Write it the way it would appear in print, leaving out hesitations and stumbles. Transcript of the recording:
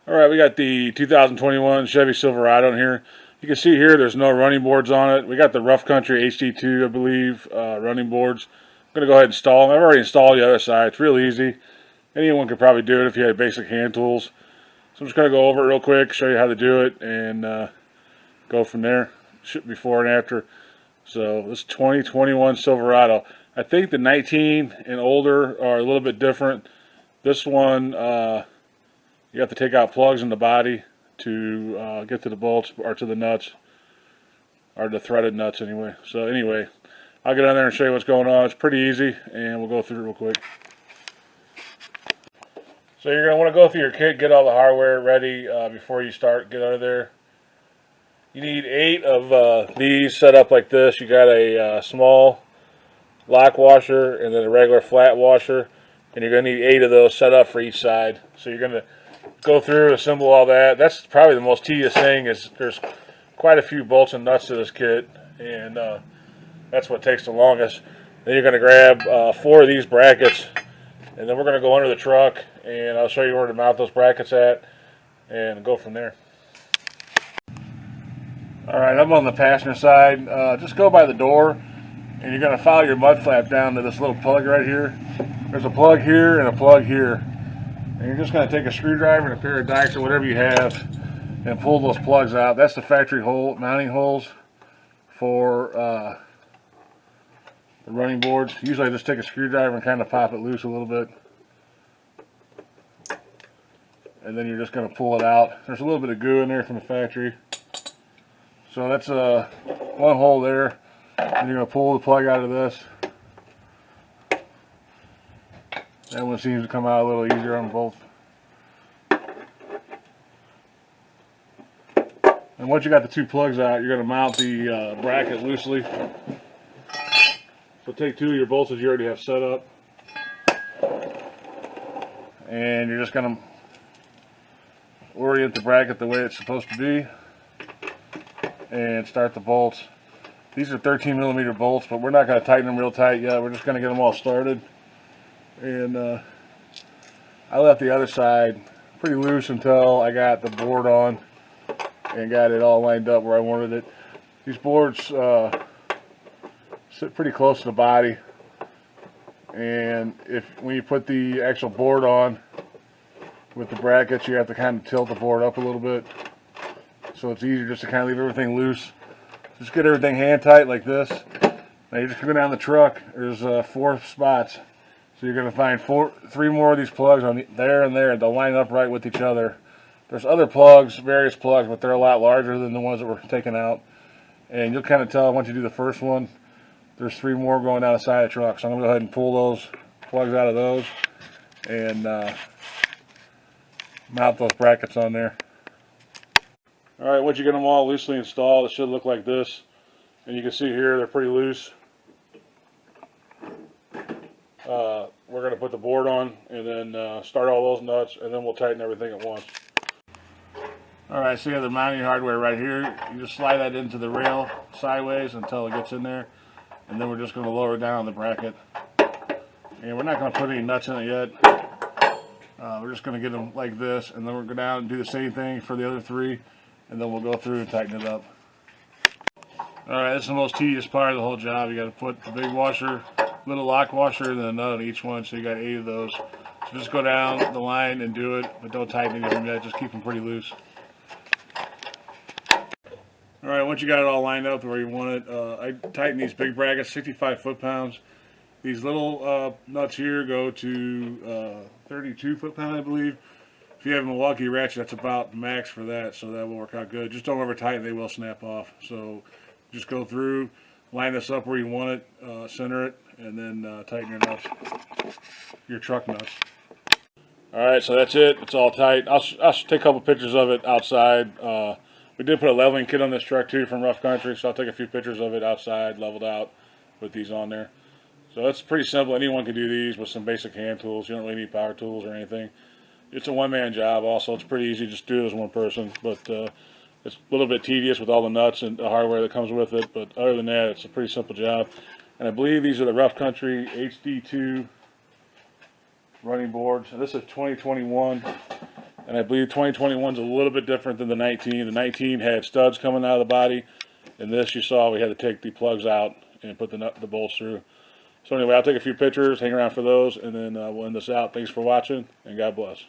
All right, we got the 2021 Chevy Silverado in here. You can see here there's no running boards on it. We got the Rough Country HD2, I believe, running boards. I'm going to go ahead and install them. I've already installed the other side. It's real easy. Anyone could probably do it if you had basic hand tools. So I'm just going to go over it real quick, show you how to do it, and go from there. Before and after. So this 2021 Silverado. I think the 19 and older are a little bit different. This one, you have to take out plugs in the body to get to the bolts or to the nuts, or the threaded nuts anyway. So anyway, I'll get on there and show you what's going on. It's pretty easy, and we'll go through it real quick. So you're going to want to go through your kit, get all the hardware ready before you start. Get out of there. You need 8 of these set up like this. You got a small lock washer and then a regular flat washer, and you're going to need 8 of those set up for each side. So you're going to go through, assemble all that. That's probably the most tedious thing. Is there's quite a few bolts and nuts to this kit, and that's what takes the longest. Then you're going to grab 4 of these brackets, and then we're going to go under the truck, and I'll show you where to mount those brackets at, and go from there. Alright, I'm on the passenger side. Just go by the door, and you're going to follow your mud flap down to this little plug right here. There's a plug here and a plug here. And you're just going to take a screwdriver and a pair of dikes or whatever you have and pull those plugs out. That's the factory hole mounting holes for the running boards. Usually I just take a screwdriver and kind of pop it loose a little bit. And then you're just going to pull it out. There's a little bit of goo in there from the factory. So that's one hole there. And you're going to pull the plug out of this. That one seems to come out a little easier on both. And once you got the 2 plugs out, you're going to mount the bracket loosely. So take 2 of your bolts that you already have set up. And you're just going to orient the bracket the way it's supposed to be. And start the bolts. These are 13mm bolts, but we're not going to tighten them real tight yet. We're just going to get them all started. And I left the other side pretty loose until I got the board on and got it all lined up where I wanted it. These boards sit pretty close to the body, and when you put the actual board on with the brackets, you have to kind of tilt the board up a little bit. So it's easier just to kind of leave everything loose. Just get everything hand tight like this. Now you're just going down the truck. There's 4 spots. So you're going to find 3 more of these plugs on there and there. They'll line up right with each other. There's other plugs, various plugs, but they're a lot larger than the ones that were taken out. And you'll kind of tell once you do the first one, there's 3 more going down the side of the truck. So I'm going to go ahead and pull those plugs out of those and mount those brackets on there. Alright, once you get them all loosely installed, it should look like this. And you can see here, they're pretty loose. We're going to put the board on and then start all those nuts, and then we'll tighten everything at once. Alright, so you have the mounting hardware right here. You just slide that into the rail sideways until it gets in there. And then we're just going to lower it down on the bracket. And we're not going to put any nuts in it yet. We're just going to get them like this, and then we'll go down and do the same thing for the other 3. And then we'll go through and tighten it up. Alright, this is the most tedious part of the whole job. You got to put the big washer, little lock washer, and then a nut on each one. So you got 8 of those. So just go down the line and do it, but don't tighten any of them yet. Just keep them pretty loose. Alright, once you got it all lined up where you want it, I tighten these big brackets, 65 foot-pounds. These little nuts here go to 32 foot-pound, I believe. If you have a Milwaukee ratchet, that's about max for that, so that will work out good. Just don't over tighten, they will snap off. So just go through, line this up where you want it, center it, and then tighten your nuts, your truck nuts. Alright, so that's it. It's all tight. I'll take a couple pictures of it outside. We did put a leveling kit on this truck too from Rough Country, so I'll take a few pictures of it outside, leveled out, with these on there. So it's pretty simple. Anyone can do these with some basic hand tools. You don't really need power tools or anything. It's a one-man job also. It's pretty easy just to do it as one person, but it's a little bit tedious with all the nuts and the hardware that comes with it, but other than that, it's a pretty simple job. And I believe these are the Rough Country HD2 running boards. And this is 2021. And I believe 2021 is a little bit different than the 19. The 19 had studs coming out of the body, and this you saw we had to take the plugs out and put the bolts through. So anyway, I'll take a few pictures, hang around for those, and then we'll end this out. Thanks for watching, and God bless.